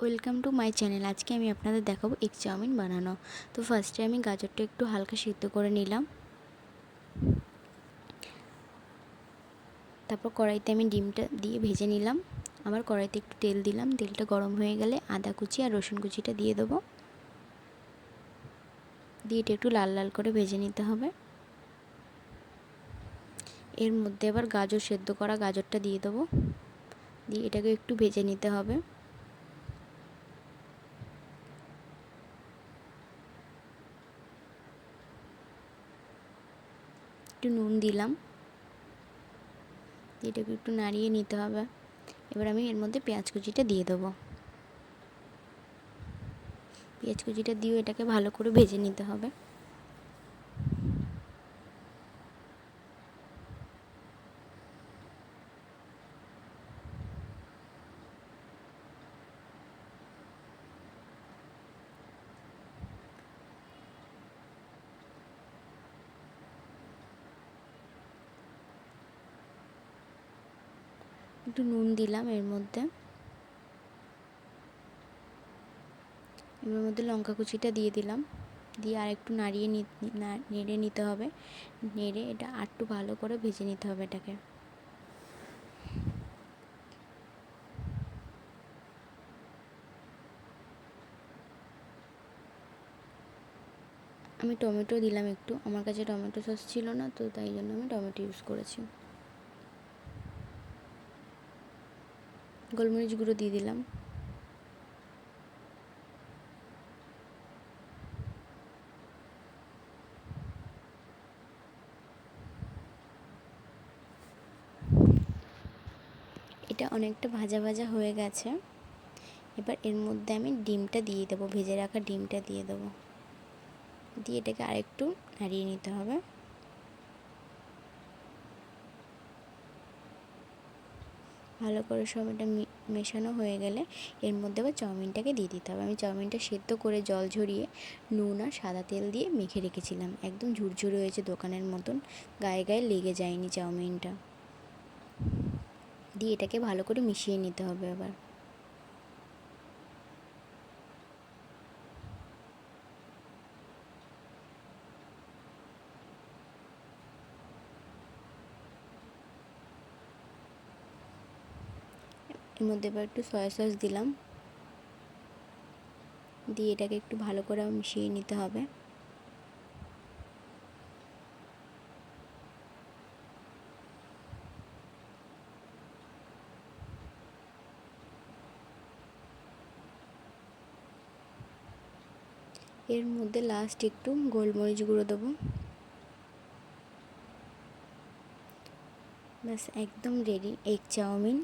Welcome to my channel. আজকে আমি আপনাদের দেখাবো এগ চাউমিন বানানো। তো ফার্স্টে আমি গাজরটা একটু হালকা সিদ্ধ করে নিলাম। তারপর কড়াইতে আমি ডিমটা দিয়ে ভেজে নিলাম। আবার কড়াইতে একটু তেল দিলাম। তেলটা গরম হয়ে গেলে আদা কুচি আর রসুন কুচিটা দিয়ে দেবো। দিয়ে এটা একটু লাল লাল করে ভেজে নিতে হবে। এর মধ্যে আবার গাজর সেদ্ধ করা গাজরটা দিয়ে দেবো। দিয়ে এটাকে একটু ভেজে নিতে হবে। একটু নুন দিলাম। এটাকে একটু নাড়িয়ে নিতে হবে। এবার আমি এর মধ্যে পেঁয়াজ কুচিটা দিয়ে দেবো। পেঁয়াজ কুচিটা দিয়েও এটাকে ভালো করে ভেজে নিতে হবে। একটু নুন দিলাম এর মধ্যে। এর মধ্যে লঙ্কা কুচিটা দিয়ে দিলাম। দিয়ে আর একটু নেড়ে নিতে হবে। নেড়ে এটা আর একটু ভালো করে ভেজে নিতে হবে এটাকে। আমি টমেটো দিলাম একটু। আমার কাছে টমেটো সস ছিল না, তো তাই জন্য আমি টমেটো ইউজ করেছি। গোলমরিচ গুঁড়ো দিয়ে দিলাম। এটা অনেকটা ভাজা ভাজা হয়ে গেছে। এবার এর মধ্যে আমি ডিমটা দিয়ে দেবো, ভেজে রাখা ডিমটা দিয়ে দেবো। দিয়ে এটাকে আরেকটু নাড়িয়ে নিতে হবে। ভালো করে সব এটা মেশানো হয়ে গেলে এর মধ্যে আবার চাউমিনটাকে দিয়ে দিতে হবে। আমি চাউমিনটা সেদ্ধ করে জল ঝরিয়ে নুন আর সাদা তেল দিয়ে মেখে রেখেছিলাম। একদম ঝুরঝুরে হয়েছে, দোকানের মতন, গায়ে গায়ে লেগে যায়নি চাউমিনটা। দিয়ে এটাকে ভালো করে মিশিয়ে নিতে হবে। আবার এর মধ্যে এবার একটু সয়া সস দিলাম। দিয়ে এটাকে একটু ভালো করে মিশিয়ে নিতে হবে। এর মধ্যে লাস্ট একটু গোলমরিচ গুঁড়ো দেবো। ব্যাস একদম রেডি এগ চাউমিন।